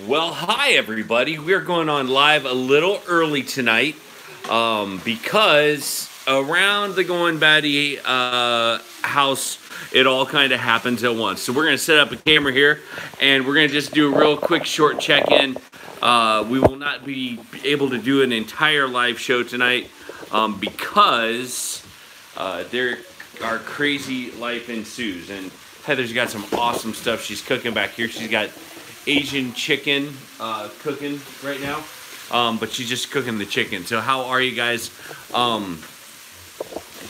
Well, hi everybody. We're going on live a little early tonight because around the Goin Batty house, it all kind of happens at once. So we're going to set up a camera here, and we're going to just do a real quick short check-in. We will not be able to do an entire live show tonight because there our crazy life ensues. And Heather's got some awesome stuff she's cooking back here. She's got Asian chicken cooking right now, but she's just cooking the chicken. So how are you guys?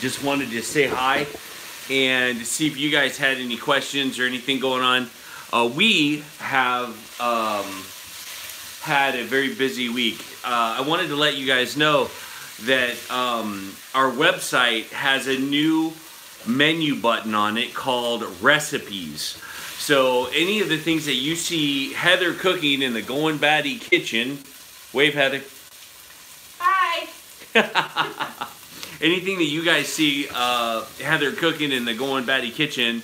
Just wanted to say hi and see if you guys had any questions or anything going on. We have had a very busy week. I wanted to let you guys know that our website has a new menu button on it called Recipes. So any of the things that you see Heather cooking in the Goin Batty kitchen, wave Heather. Hi. Anything that you guys see Heather cooking in the Goin Batty kitchen,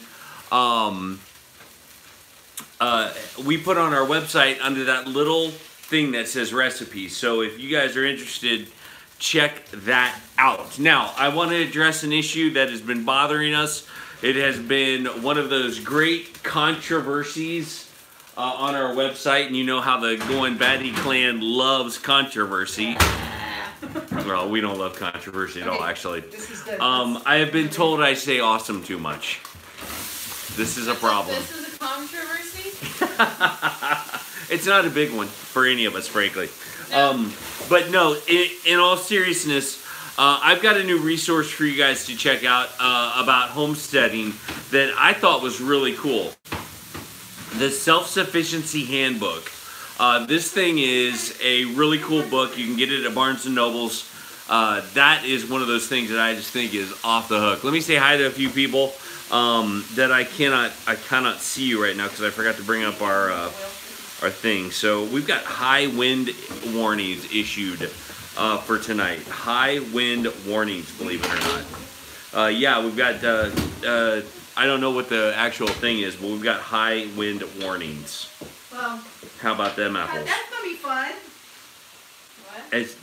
we put on our website under that little thing that says recipes. So if you guys are interested, check that out. Now, I want to address an issue that has been bothering us. It has been one of those great controversies on our website, and you know how the Goin Batty clan loves controversy. Well, we don't love controversy at all, actually. This is good. I have been told I say awesome too much. This is a problem. This is a controversy? It's not a big one for any of us, frankly. No. But no, in all seriousness, I've got a new resource for you guys to check out about homesteading that I thought was really cool. The Self-Sufficiency Handbook. This thing is a really cool book. You can get it at Barnes & Noble's. That is one of those things that I just think is off the hook. Let me say hi to a few people that I cannot see you right now because I forgot to bring up our thing. So we've got high wind warnings issued for tonight. High wind warnings, believe it or not. Yeah, we've got, I don't know what the actual thing is, but we've got high wind warnings. Well, how about them apples? that's going to be fun. What? It's,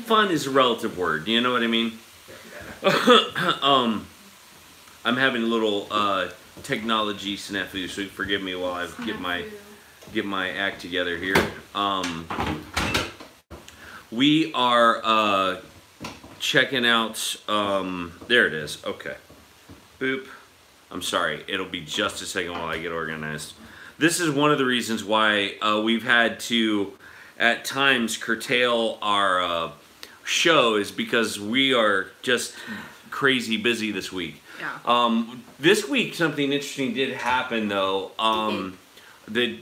fun is a relative word, you know what I mean? I'm having a little technology snafu, so forgive me while I get my act together here. We are checking out, there it is, okay. Boop. I'm sorry, it'll be just a second while I get organized. This is one of the reasons why we've had to, at times, curtail our show is because we are just crazy busy this week. Yeah. This week, something interesting did happen, though. On the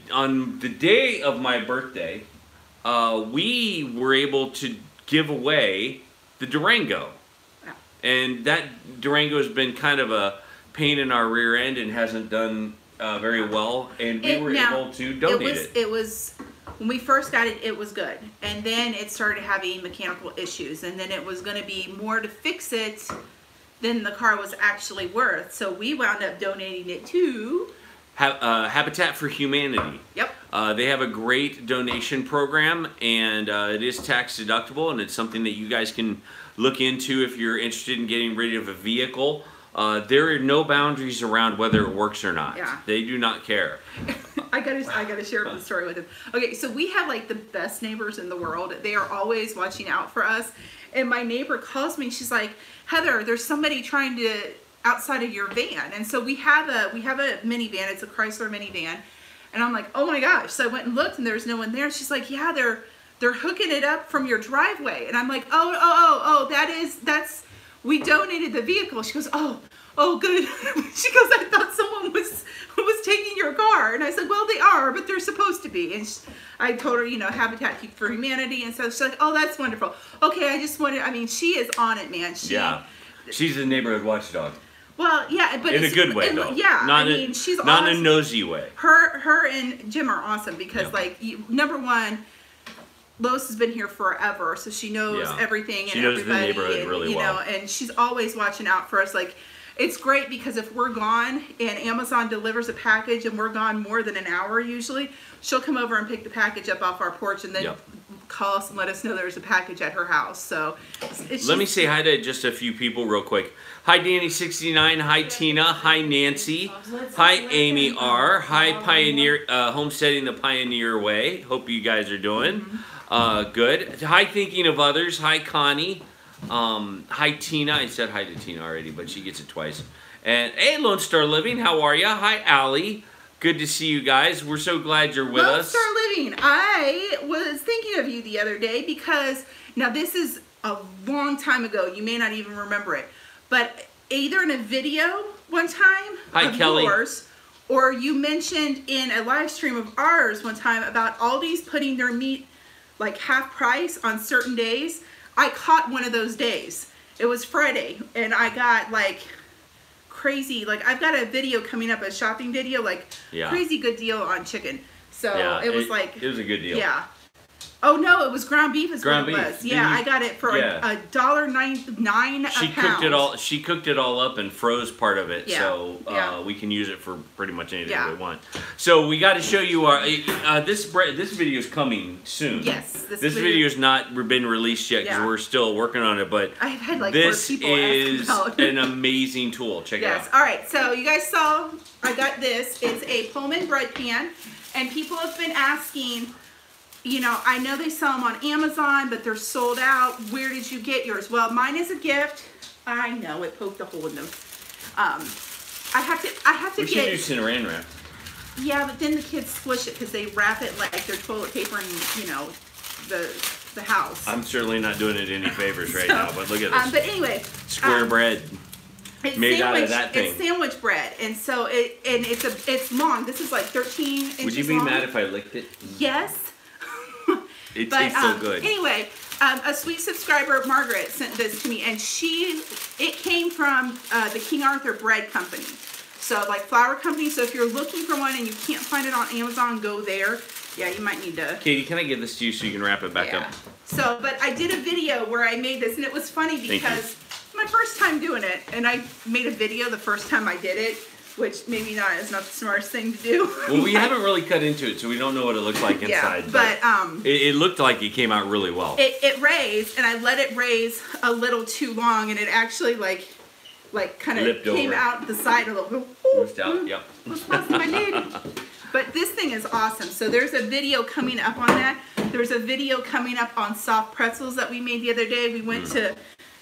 day of my birthday, we were able to give away the Durango. Yeah. And that Durango has been kind of a pain in our rear end and hasn't done very well. And we were able to donate it. It was, when we first got it, it was good. And then it started having mechanical issues. And then it was going to be more to fix it than the car was actually worth. So we wound up donating it to Habitat for Humanity. Yep. They have a great donation program, and it is tax deductible, and it's something that you guys can look into if you're interested in getting rid of a vehicle. There are no boundaries around whether it works or not. Yeah. They do not care. I gotta share the story with him. Okay, so we have like the best neighbors in the world. They are always watching out for us. And my neighbor calls me. She's like, Heather, there's somebody trying to outside of your van. And so we have a minivan. It's a Chrysler minivan. And I'm like, oh my gosh. So I went and looked and there's no one there. She's like, yeah, they're hooking it up from your driveway. And I'm like, oh, that's, we donated the vehicle. She goes, oh, good. She goes, I thought someone was taking your car. And I said, well, they are, but they're supposed to be. And I told her, you know, Habitat for Humanity. And so she's like, oh, that's wonderful. Okay, I just wanted, I mean, she is on it, man. Yeah. She's a neighborhood watchdog. Well, yeah, but in a good way, though. Yeah, not I mean, she's awesome. Not in a nosy way. Her and Jim are awesome because, like, number one, Lois has been here forever, so she knows everything and everybody. She knows the neighborhood really well. And she's always watching out for us. Like, it's great because if we're gone and Amazon delivers a package and we're gone more than an hour usually, she'll come over and pick the package up off our porch and then call us and let us know there's a package at her house. So let me say hi to just a few people real quick. Hi Danny69, hi Tina, hi Nancy, hi Amy R, hi Pioneer, Homesteading the Pioneer Way. Hope you guys are doing good. Hi Thinking of Others, hi Connie. Hi Tina, I said hi to Tina already, but she gets it twice. And hey Lone Star Living, how are ya? Hi Allie, good to see you guys. We're so glad you're with us. Lone Star Living, I was thinking of you the other day because, now this is a long time ago, you may not even remember it, but either in a video one time of Kelly. Yours, or you mentioned in a live stream of ours one time about Aldi's putting their meat like half price on certain days. I caught one of those days. It was Friday, and I got like crazy, like I've got a video coming up, a shopping video, like crazy good deal on chicken. So it was a good deal. Yeah. Oh no, it was ground beef is what it was. Yeah, I got it for $1.99 a pound. She cooked it all up and froze part of it, so we can use it for pretty much anything we want. So we got to show you our this video is coming soon. Yes, this video has not been released yet because we're still working on it. But I've had like this 4 people is ask an amazing tool. Check it out. All right, so you guys saw I got this. It's a Pullman bread pan, and people have been asking. You know, I know they sell them on Amazon, but they're sold out. Where did you get yours? Well, mine is a gift. I know it poked a hole in them. I have to we should do Saran wrap. Yeah, but then the kids squish it because they wrap it like their toilet paper in, you know, the house. I'm certainly not doing it any favors right now, but look at this. But anyway, square bread. It's made out of that thing. It's sandwich bread, and so it's long. This is like 13 inches long. Would you be mad if I licked it? Yes. It tastes so good. Anyway, a sweet subscriber, Margaret, sent this to me, and it came from the King Arthur Bread Company. So, like flour company. So, if you're looking for one and you can't find it on Amazon, go there. Yeah, you might need to. Katie, can I give this to you so you can wrap it back up? So, but I did a video where I made this, and it was funny because my first time doing it, and I made a video the first time I did it. Which maybe not is not the smartest thing to do. Well, we haven't really cut into it, so we don't know what it looks like inside. But it looked like it came out really well. It raised, and I let it raise a little too long, and it actually like kind of came out the side a little. Moved out, yep. But this thing is awesome. So there's a video coming up on that. There's a video coming up on soft pretzels that we made the other day.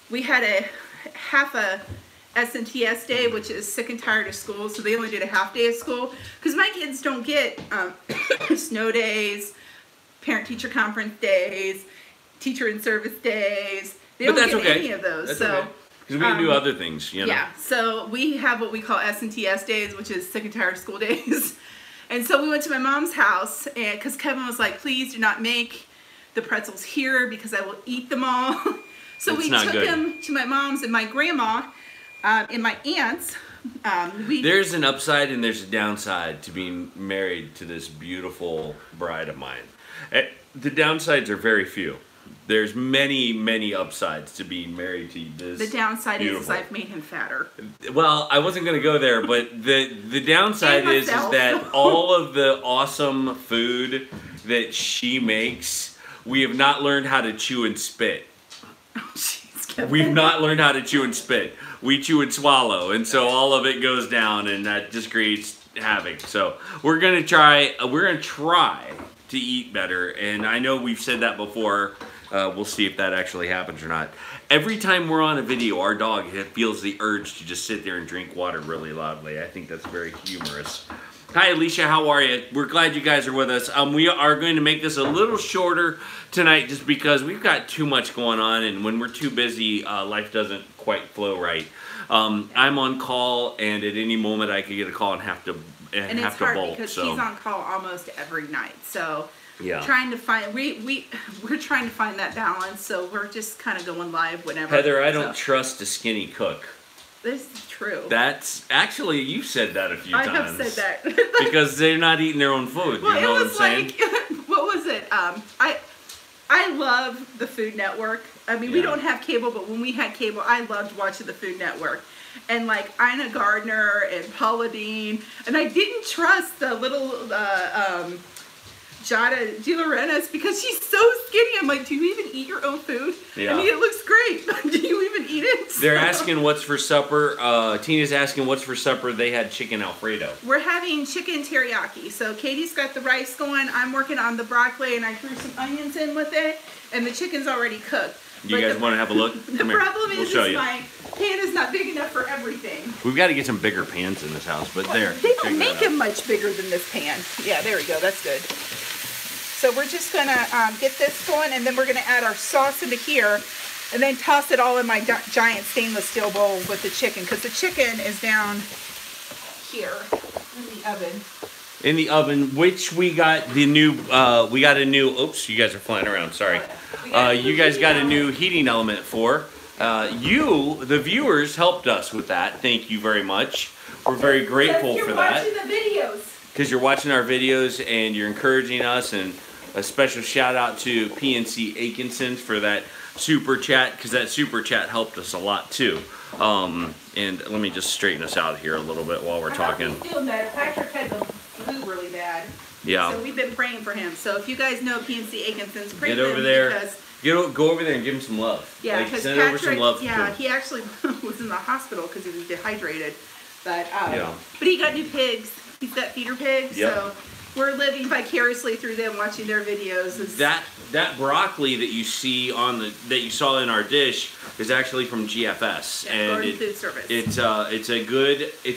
We had a half a SNTS day, which is sick and tired of school, so they only did a half day of school because my kids don't get snow days, parent-teacher conference days, teacher in service days. They don't get any of those. That's okay. Because we can do other things, you know. Yeah, so we have what we call SNTS days, which is sick and tired of school days. And so we went to my mom's house, and because Kevin was like, please do not make the pretzels here because I will eat them all. So we took them to my mom's and my grandma. And my aunts, there's an upside and there's a downside to being married to this beautiful bride of mine. The downsides are very few. There's many, many upsides to being married to this. The downside is I've made him fatter. Well, I wasn't going to go there, but the downside is that all of the awesome food that she makes, we have not learned how to chew and spit. Oh, jeez, Kevin. We've not learned how to chew and spit. We chew and swallow, and so all of it goes down, and that just creates havoc. So we're gonna try to eat better, and I know we've said that before. We'll see if that actually happens or not. Every time we're on a video, our dog feels the urge to just sit there and drink water really loudly. I think that's very humorous. Hi, Alicia. How are you? We're glad you guys are with us. We are going to make this a little shorter tonight just because we've got too much going on, and when we're too busy, life doesn't quite flow right. I'm on call, and at any moment I could get a call and have to bolt. And it's hard because she's on call almost every night. So trying to find we're trying to find that balance. So we're just kind of going live whenever. Heather, I don't trust a skinny cook. This is true. That's actually, you said that a few times. I have said that. Because they're not eating their own food. Well, you know what I'm saying? What was it? I love the Food Network. I mean, we don't have cable, but when we had cable, I loved watching the Food Network. and like Ina Gardner and Paula Dean, and I didn't trust the little Jada De Laurentiis because she's so skinny. I'm like, do you even eat your own food? Yeah. I mean, it looks great, but do you even eat it? They're asking what's for supper. Tina's asking what's for supper. They had chicken Alfredo. We're having chicken teriyaki. So Katie's got the rice going. I'm working on the broccoli, and I threw some onions in with it, and the chicken's already cooked. You guys want to have a look? The problem is we'll my pan is not big enough for everything. We've got to get some bigger pans in this house, but there. They don't make them much bigger than this pan. Yeah, there we go. That's good. So we're just going to get this going, and then we're going to add our sauce into here, and then toss it all in my giant stainless steel bowl with the chicken, because the chicken is down here in the oven. In the oven, which we got the new, oops, you guys are flying around, sorry. You guys got a new heating element for. You, the viewers, helped us with that. Thank you very much. We're very grateful for that. You're watching the videos. Because you're watching our videos and you're encouraging us, and a special shout out to PNC Atkinson for that super chat, because that super chat helped us a lot too. And let me just straighten us out here a little bit while we're talking. Feeling better. Patrick had the flu really bad. Yeah. So we've been praying for him. So if you guys know PNC Atkinson's, pray Get for over him there. because Go over there and give him some love. yeah, like, because send Patrick, over some love. yeah, he actually was in the hospital because he was dehydrated. But Yeah. but he got new pigs. He's got feeder pigs. Yep. So we're living vicariously through them, watching their videos. That broccoli that you see that you saw in our dish is actually from GFS, yeah, and Gordon Food Service. it's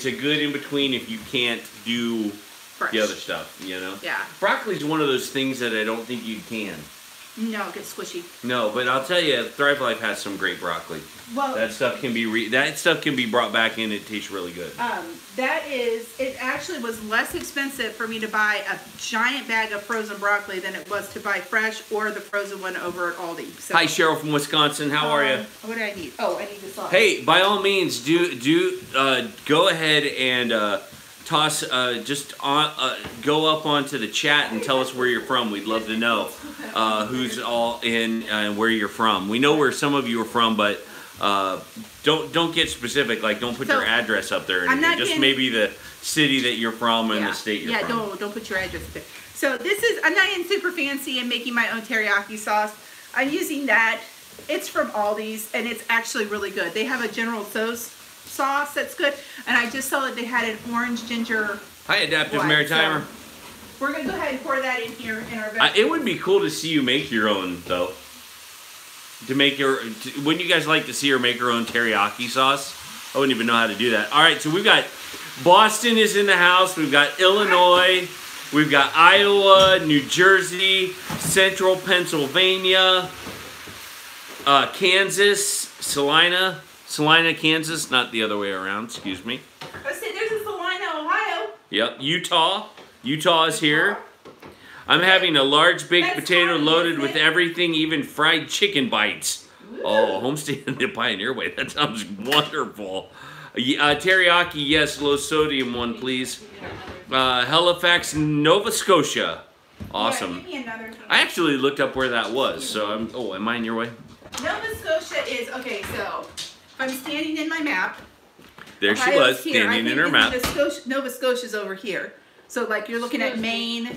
a good in between if you can't do Fresh. the other stuff, you know. Yeah. Broccoli's one of those things that I don't think you can. No, it gets squishy. No, but I'll tell you, Thrive Life has some great broccoli. Well, That stuff can be brought back in. It tastes really good. it actually was less expensive for me to buy a giant bag of frozen broccoli than it was to buy fresh or the frozen one over at Aldi. So, Hi, Cheryl from Wisconsin. How are you? What do I need? Oh, I need the sauce. Hey, by all means, go ahead and toss go up onto the chat and tell us where you're from. We'd love to know who's all in and where you're from. We know where some of you are from, but don't get specific. Like, don't put your address up there or anything. Just maybe the city that you're from and the state you're from. Yeah, don't put your address there. So I'm not in super fancy and making my own teriyaki sauce. I'm using that. It's from Aldi's, and it's actually really good. They have a General Tso's sauce that's good, and I just saw that they had an orange ginger. Hi, Adaptive Maritimer. So we're gonna go ahead and pour that in here in our vegetables. It would be cool to see you make your own, though. Wouldn't you guys like to see her make her own teriyaki sauce? I wouldn't even know how to do that. All right, so we've got Boston is in the house. We've got Illinois. We've got Iowa, New Jersey, Central Pennsylvania, Kansas, Salina, Kansas, not the other way around, excuse me. I said there's a Salina, Ohio. Yep, Utah is here. I'm having a large baked potato loaded with everything, even fried chicken bites. Ooh. Oh, homestay in the Pioneer Way, that sounds wonderful. Teriyaki, yes, low sodium one, please. Halifax, Nova Scotia. Awesome. Yeah, give me another thing. I actually looked up where that was, so am I in your way? Nova Scotia is, okay, so I'm standing in my map. There she was, standing in her map. Nova Scotia's over here. So, like, you're looking at Maine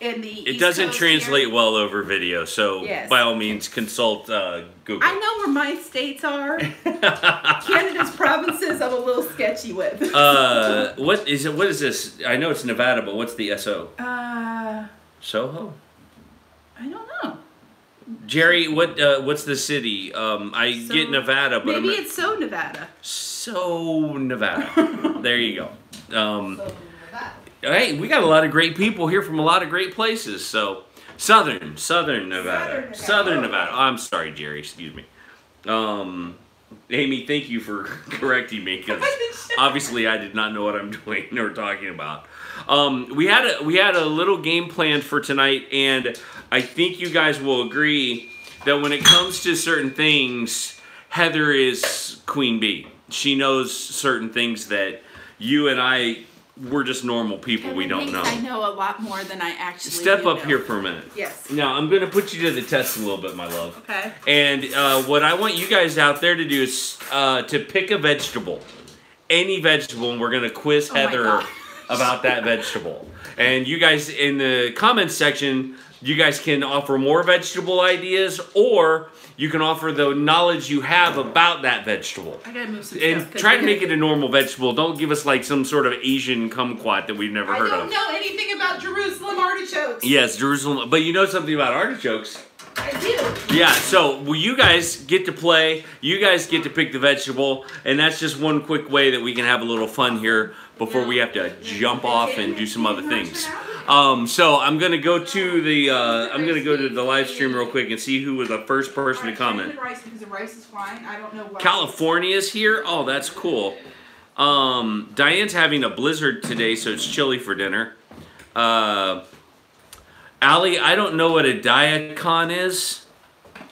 and the It doesn't translate well over video, so by all means, consult Google. I know where my states are. Canada's provinces I'm a little sketchy with. What is this? I know it's Nevada, but what's the SO? Soho? I don't know. Jerry, what's the city? I get Nevada, but maybe it's Nevada. Nevada. There you go. Hey, we got a lot of great people here from a lot of great places. So, Southern Nevada. Southern Nevada. Oh, I'm sorry, Jerry. Excuse me. Amy, thank you for correcting me, because obviously I did not know what I'm doing or talking about. We had a little game planned for tonight, and I think you guys will agree that when it comes to certain things, Heather is Queen Bee. She knows certain things that you and I, we're just normal people. We don't know. I know a lot more than I actually Step up here for a minute. Yes. Now, I'm going to put you to the test a little bit, my love. Okay. And what I want you guys out there to do is to pick a vegetable. any vegetable, and we're going to quiz Heather about that vegetable. And you guys, in the comments section, you guys can offer more vegetable ideas, or you can offer the knowledge you have about that vegetable. I gotta move some and stuff. try to make it a normal vegetable. Don't give us like some sort of Asian kumquat that we've never heard of. I don't know anything about Jerusalem artichokes. Yes, Jerusalem. But you know something about artichokes. I do. Yeah, so you guys get to play. You guys get to pick the vegetable. And that's just one quick way that we can have a little fun here before we have to jump off and do some other things. So I'm gonna go to the live stream real quick and see who was the first person to comment. Because the rice is fine. I don't know why. California's here. Oh, that's cool. Diane's having a blizzard today, so it's chilly for dinner. Allie, I don't know what a Diacon is.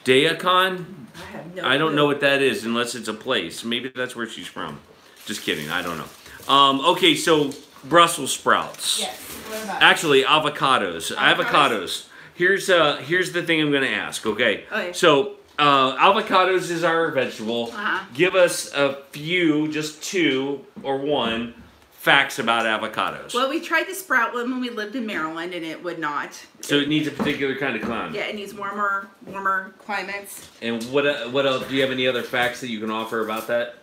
Diacon? I don't know what that is unless it's a place. Maybe that's where she's from. Just kidding. I don't know. Okay, so Brussels sprouts. Yes. What about Actually, avocados. Avocados. Here's the thing I'm going to ask. Okay. So avocados is our vegetable. Give us a few, just 2 or 1 facts about avocados. Well, we tried the sprout one when we lived in Maryland, and it would not. So it needs a particular kind of climate. Yeah, it needs warmer climates. And what else? Do you have any other facts that you can offer about that?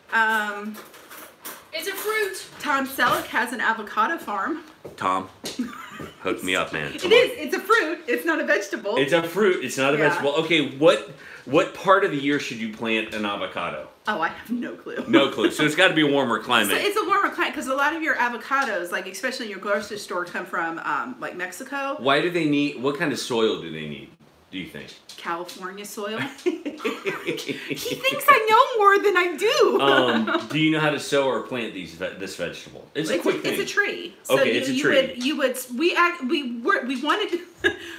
It's a fruit. Tom Selleck has an avocado farm. Tom, hook me up, man. It is. It's a fruit. It's not a vegetable. It's a fruit. It's not a vegetable. Okay, what part of the year should you plant an avocado? Oh, I have no clue. No clue. So it's got to be a warmer climate. So it's a warmer climate because a lot of your avocados, like especially in your grocery store, come from like Mexico. Why do they need? What kind of soil do they need? Do you think? California soil. He thinks I know more than I do. Do you know how to sow or plant this vegetable? It's a quick thing. It's a tree. So okay, it's a tree. We wanted.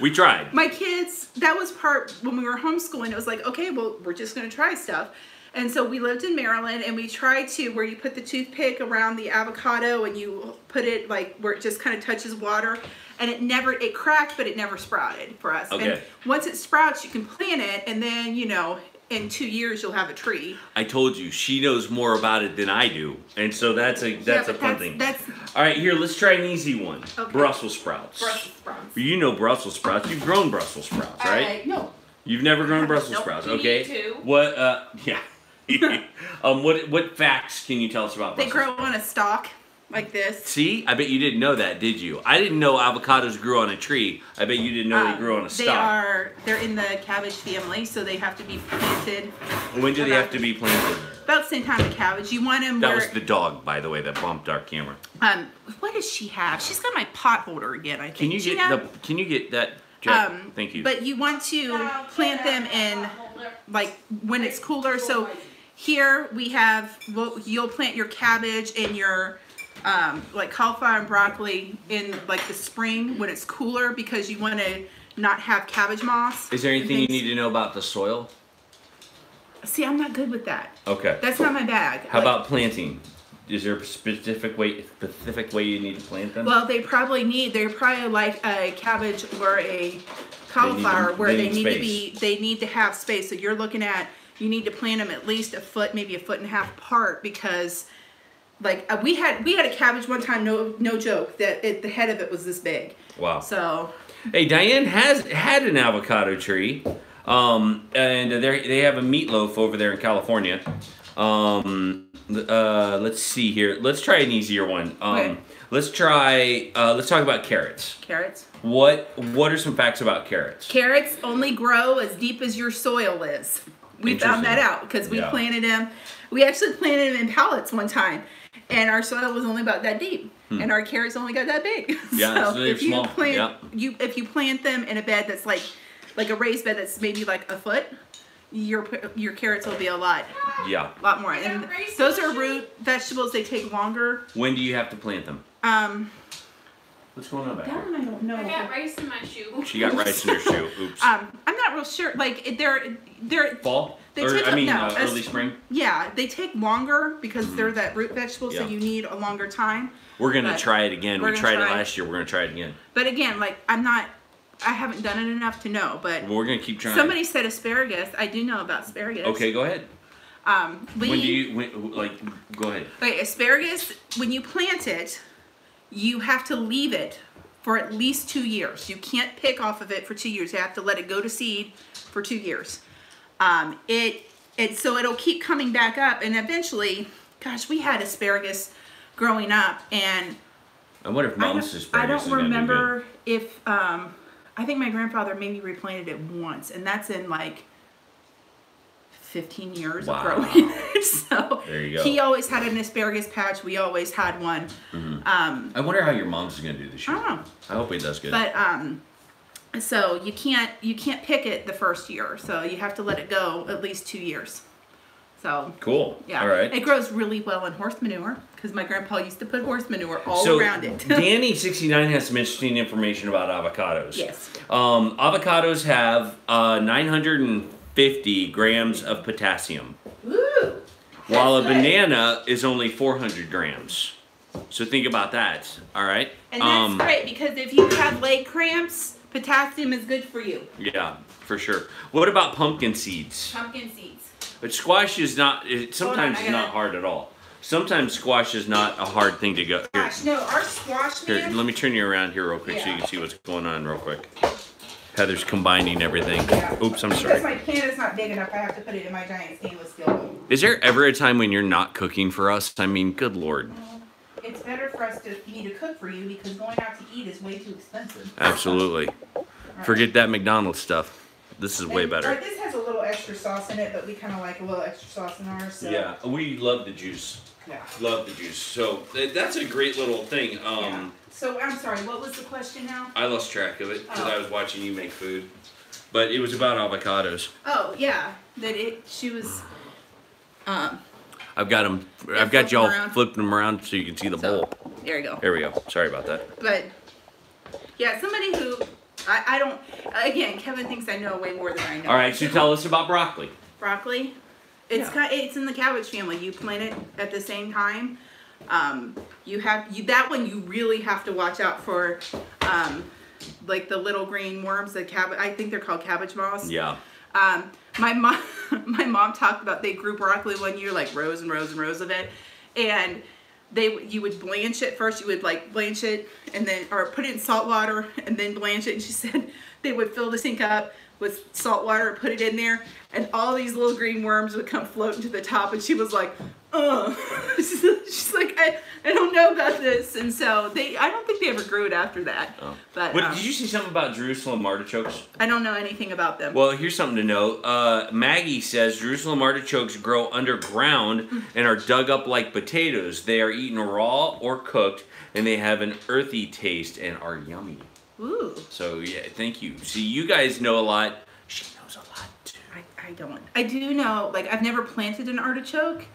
We tried. My kids. That was part when we were homeschooling. It was like, okay, well, we're just going to try stuff. And so we lived in Maryland, and we tried to where you put the toothpick around the avocado and you put it like where it just kind of touches water, and it cracked, but it never sprouted for us. Okay. And once it sprouts, you can plant it, and then in 2 years you'll have a tree. I told you she knows more about it than I do, and so that's a fun thing. All right, here, let's try an easy one. Okay. Brussels sprouts. Brussels sprouts. You know Brussels sprouts. You've grown Brussels sprouts, right? No. You've never grown Brussels sprouts, okay? You need to. What? Yeah. What facts can you tell us about Brussels? They grow on a stalk like this. See? I bet you didn't know that, did you? I didn't know avocados grew on a tree. I bet you didn't know they grew on a stalk. They're in the cabbage family, so they have to be planted. When do they have to be planted? About the same time as cabbage. You want them That was the dog, by the way, that bumped our camera. What does she have? She's got my pot holder again, I think. Can you get that? Thank you. But you want to plant them in like when it's cooler. So here we have, you'll plant your cabbage and your like cauliflower and broccoli in like the spring when it's cooler because you want to not have cabbage moss. Is there anything you need to know about the soil? See, I'm not good with that. Okay. That's not my bag. How about planting? Is there a specific way you need to plant them? Well, they're probably like a cabbage or a cauliflower where they need to have space. So you're looking at, you need to plant them at least a foot, maybe a foot and a half apart because like we had a cabbage one time, no joke, that the head of it was this big. Wow. So. Hey, Diane has had an avocado tree, and they have a meatloaf over there in California. Let's see here. Let's try an easier one. Okay. Let's talk about carrots. Carrots. What are some facts about carrots? Carrots only grow as deep as your soil is. We found that out because we planted them. We actually planted them in pallets one time, and our soil was only about that deep, and our carrots only got that big. Yeah, so they're small. If you plant them in a bed that's like a raised bed that's maybe like a foot, your carrots will be a lot more. And those are root vegetables. They take longer. When do you have to plant them? What's going on back here? I don't know. I got rice in my shoe. She got rice in her shoe. Oops. I'm not real sure. Like they're fall. Early spring. Yeah, they take longer because they're that root vegetable, so you need a longer time. We're gonna try it again. We tried it last year. We're gonna try it again. But again, like I haven't done it enough to know. But we're gonna keep trying. Somebody said asparagus. I do know about asparagus. Okay, go ahead. Go ahead. Okay, asparagus, when you plant it, you have to leave it for at least 2 years. You can't pick off of it for 2 years. You have to let it go to seed for 2 years. So it'll keep coming back up, and eventually, gosh, we had asparagus growing up, and I wonder if mom's asparagus I don't is gonna remember be if I think my grandfather maybe replanted it once, and that's in like 15 years of growing it. So there you go. He always had an asparagus patch. We always had one. I wonder how your mom's is gonna do this year. I don't know. I hope it does good. But so you can't pick it the first year. So you have to let it go at least 2 years. So cool. Yeah. All right. It grows really well in horse manure because my grandpa used to put horse manure all around it. Danny69 has some interesting information about avocados. Yes. Avocados have 950 grams of potassium. Woo! While a banana is only 400 grams. So think about that, all right? And that's great because if you have leg cramps, potassium is good for you. Yeah, for sure. What about pumpkin seeds? Pumpkin seeds. But squash is not, sometimes it's not hard at all. Sometimes squash is not a hard thing to go. Here, Gosh, no, our squash man. here, let me turn you around here real quick so you can see what's going on real quick. Heather's combining everything. Yeah. Oops, I'm Because sorry. my pan is not big enough, I have to put it in my giant stainless steel bowl. Is there ever a time when you're not cooking for us? I mean, good Lord. It's better for us me to cook for you because going out to eat is way too expensive. Absolutely. Forget that McDonald's stuff. This is way better. This has a little extra sauce in it, but we kind of like a little extra sauce in ours. So. Yeah, we love the juice. Yeah. Love the juice. So that's a great little thing. Yeah. So I'm sorry, what was the question now? I lost track of it because I was watching you make food. But it was about avocados. Oh yeah, she was. I've got them. I've got y'all flipping them around so you can see the bowl. There you go. There we go. Sorry about that. But yeah, somebody who I don't. Again, Kevin thinks I know way more than I know. All right, so tell us about broccoli. Broccoli, it's in the cabbage family. You plant it at the same time. That one you really have to watch out for. Like the little green worms, the cabbage. I think they're called cabbage moths. Yeah. My mom talked about they grew broccoli one year, like rows and rows and rows of it, and you would blanch it first. You would like blanch it and then, or put it in salt water and then blanch it. And she said they would fill the sink up with salt water and put it in there, and all these little green worms would come floating to the top. And she was like, she's like, I don't know about this. And so I don't think they ever grew it after that. Oh. But Did you see something about Jerusalem artichokes? I don't know anything about them. Well, here's something to know. Maggie says Jerusalem artichokes grow underground and are dug up like potatoes. They are eaten raw or cooked, and they have an earthy taste and are yummy. Ooh. So, yeah, thank you. See, you guys know a lot. She knows a lot, too. I don't. I do know, like, I've never planted an artichoke,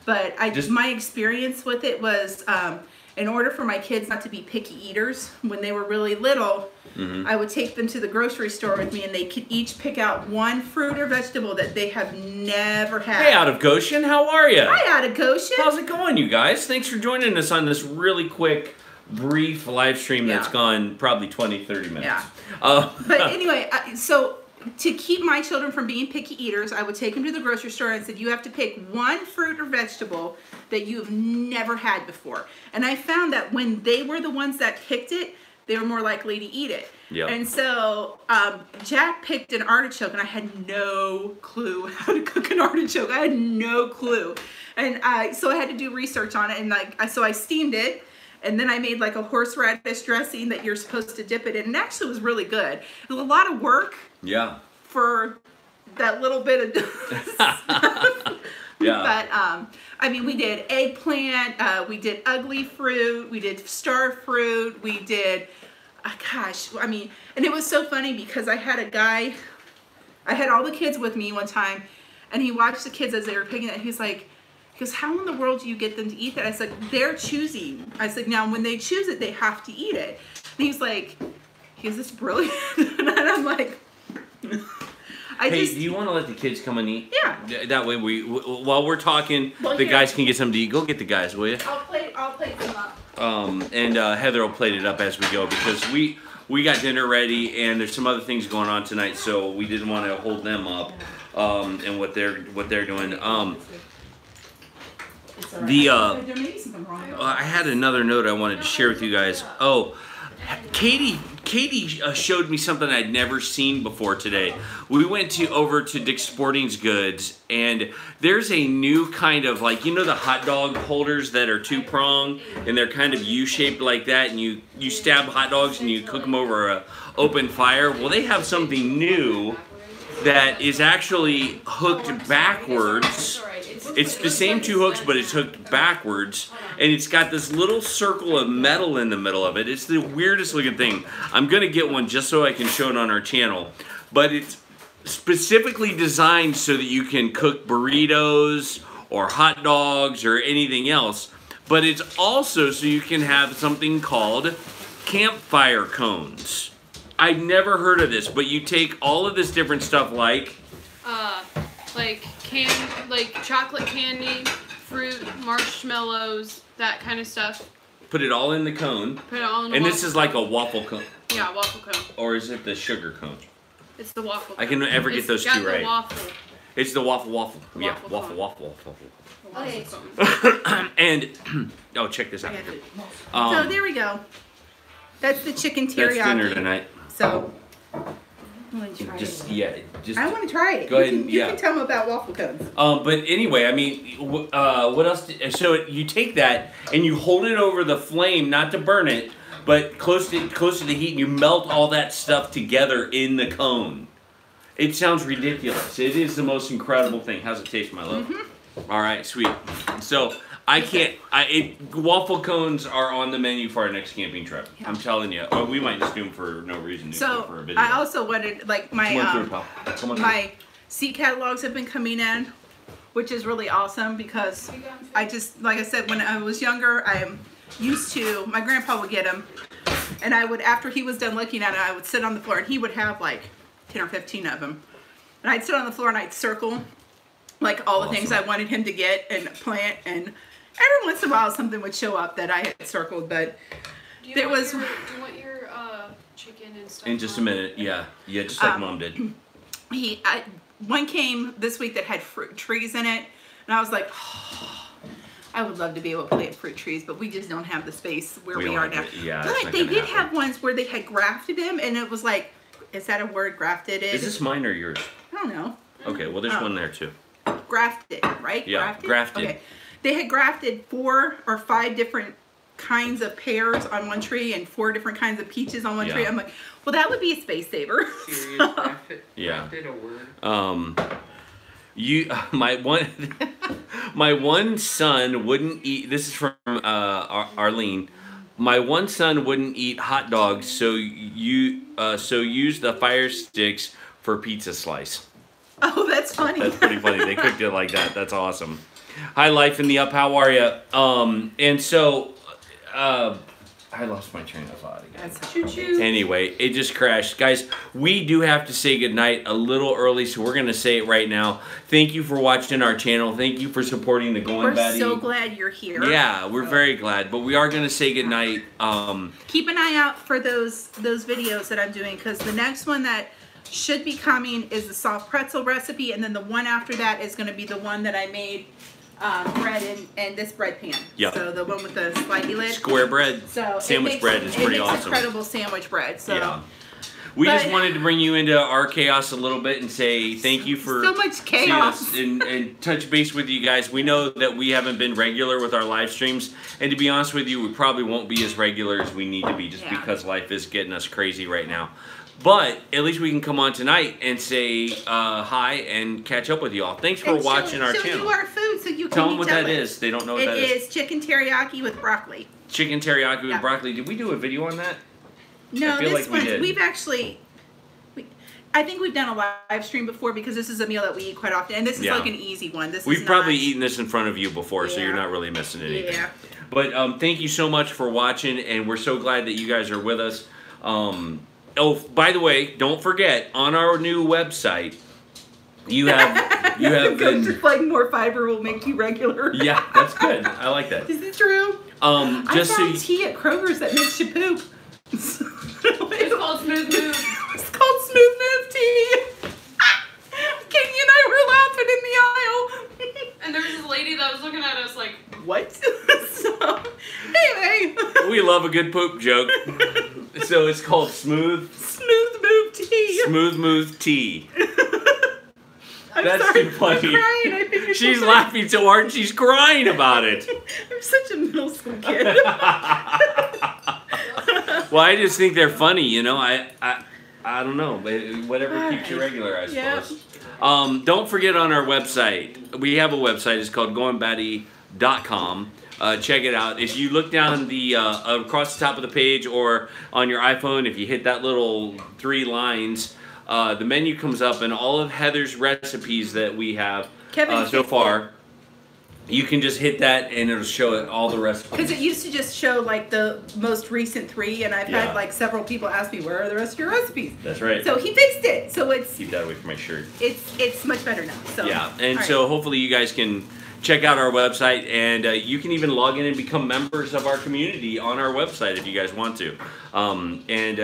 but my experience with it was, in order for my kids not to be picky eaters, when they were really little, I would take them to the grocery store with me, and they could each pick out one fruit or vegetable that they have never had. Hey, out of Goshen, how are you? Hi, out of Goshen. How's it going, you guys? Thanks for joining us on this really quick, brief live stream that's gone probably 20, 30 minutes. Yeah. But anyway, so to keep my children from being picky eaters, I would take them to the grocery store and said, you have to pick one fruit or vegetable that you've never had before. And I found that when they were the ones that picked it, they were more likely to eat it. Yep. And so Jack picked an artichoke, and I had no clue how to cook an artichoke. I had no clue. And so I had to do research on it, and so I steamed it. And then I made like a horseradish dressing that you're supposed to dip it in. And it actually was really good. It was a lot of work. Yeah. For that little bit of stuff. Yeah. But, I mean, we did eggplant, we did ugly fruit, we did star fruit, we did, gosh, I mean, and it was so funny because I had all the kids with me one time, and he watched the kids as they were picking it, and he goes, how in the world do you get them to eat that? I said, they're choosing. I said, now when they choose it, they have to eat it. And he's like, is this brilliant? And I'm like, do you want to let the kids come and eat? Yeah. That way while we're talking, the guys can get something to eat. Go get the guys, will you? I'll plate them up. And Heather will plate it up as we go because we got dinner ready, and there's some other things going on tonight, so we didn't want to hold them up and what they're doing. I had another note I wanted to share with you guys. Oh, Katie showed me something I'd never seen before today. We went over to Dick's Sporting Goods, and there's a new kind of, like, you know the hot dog holders that are two-prong, and they're kind of U-shaped like that, and you stab hot dogs and you cook them over a open fire. Well, they have something new that is actually hooked backwards. It's the same two hooks, but it's hooked backwards, and it's got this little circle of metal in the middle of it. It's the weirdest looking thing. I'm gonna get one just so I can show it on our channel, but it's specifically designed so that you can cook burritos or hot dogs or anything else, but it's also so you can have something called campfire cones. I've never heard of this, but you take all of this different stuff like chocolate candy, fruit, marshmallows, that kind of stuff. Put it all in the cone. Put it all in the And waffle this is like a waffle cone. Yeah, waffle cone. Or is it the sugar cone? It's the waffle cone. I can never get those two right. Waffle. It's the waffle. Yeah, waffle. Okay. And oh, check this out. So there we go. That's the chicken teriyaki. That's dinner tonight. So I want to try Just I want to try it. Go ahead. You can tell them about waffle cones. But anyway, I mean, what else? So you take that and you hold it over the flame, not to burn it, but close to the heat, and you melt all that stuff together in the cone. It sounds ridiculous. It is the most incredible thing. How's it taste, my love? Mm-hmm. All right, sweet. So I can't. Waffle cones are on the menu for our next camping trip. Yeah. I'm telling you. Or we might just do them for no reason. So for a video. I also wanted, like, my seat catalogs have been coming in, which is really awesome because I just, like I said, when I was younger, I am used to, my grandpa would get them, and I would, after he was done looking at it, I would sit on the floor, and he would have like 10 or 15 of them, and I'd sit on the floor and I'd circle like all the things I wanted him to get and plant, and every once in a while something would show up that I had circled, but do you want your chicken and stuff? In just a minute, yeah, just like Mom did. One came this week that had fruit trees in it, and I was like, oh, I would love to be able to plant fruit trees, but we just don't have the space where we are now. But they did have ones where they had grafted them, and it was like, is that a word, grafted? Is this mine or yours? I don't know. Okay, well, there's one there too. Grafted, right? Yeah, grafted. Okay. They had grafted 4 or 5 different kinds of pears on one tree and 4 different kinds of peaches on one tree. I'm like, well, that would be a space saver. Serious grafted? Yeah. Grafted a word? My one son wouldn't eat. This is from Arlene. My one son wouldn't eat hot dogs, so use the fire sticks for pizza slice. Oh, that's funny. That's pretty funny. They cooked it like that. That's awesome. Hi, Life in the Up. How are you? And so, I lost my train of thought again. Choo-choo. Anyway, it just crashed. Guys, we do have to say goodnight a little early, so we're going to say it right now. Thank you for watching our channel. Thank you for supporting the Goin Batty. We're so glad you're here. Yeah, we're very glad. But we are going to say goodnight. Keep an eye out for those videos that I'm doing, because the next one that should be coming is the soft pretzel recipe, and then the one after that is going to be the one that I made bread in this bread pan. Yep. So the one with the slidey lid. Square bread. So sandwich bread is pretty awesome. Incredible sandwich bread. So. Yeah. We just wanted to bring you into our chaos a little bit and say thank you for so much chaos and touch base with you guys. We know that we haven't been regular with our live streams, and to be honest with you, we probably won't be as regular as we need to be just because life is getting us crazy right now. But at least we can come on tonight and say hi and catch up with you all. Thanks for watching our channel. Show you our food so you can tell them what that is. They don't know what that is. It is chicken teriyaki with broccoli. Chicken teriyaki with broccoli. Did we do a video on that? No, this one we've actually. I think we've done a live stream before because this is a meal that we eat quite often, and this is like an easy one. We've probably eaten this in front of you before, so you're not really missing anything. Yeah. But thank you so much for watching, and we're so glad that you guys are with us. Oh, by the way, don't forget, on our new website, you have just like more fiber will make you regular. Yeah, that's good. I like that. Is it true? Just I found tea at Kroger's that makes you poop. called Smooth Move. It's called Smooth Move Tea. Katie and I were laughing in the aisle. And there was this lady that was looking at us like, What? So, anyway. We love a good poop joke. So it's called Smooth Move Tea. Move Tea. I'm That's sorry, too funny. I'm crying. I think you're She's so laughing so hard she's crying about it. I'm such a middle school kid. Well, I just think they're funny, you know. I don't know. Whatever keeps you regular, I suppose. Yeah. Don't forget on our website. We have a website. It's called goinbatty.com. Check it out. If you look down the across the top of the page or on your iPhone, if you hit that little 3 lines, the menu comes up, and all of Heather's recipes that we have so far. You can just hit that and it'll show all the recipes. Because it used to just show like the most recent 3, and I've had like several people ask me, where are the rest of your recipes? That's right. So he fixed it. So it's Keep that away from my shirt. it's much better now. So Yeah, and all so right. hopefully you guys can check out our website, and you can even log in and become members of our community on our website if you guys want to.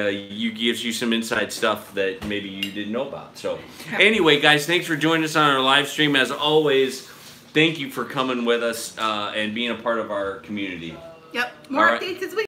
You gives you some inside stuff that maybe you didn't know about. So anyway, guys, thanks for joining us on our live stream. As always, thank you for coming with us and being a part of our community. Yep. More All right. updates as we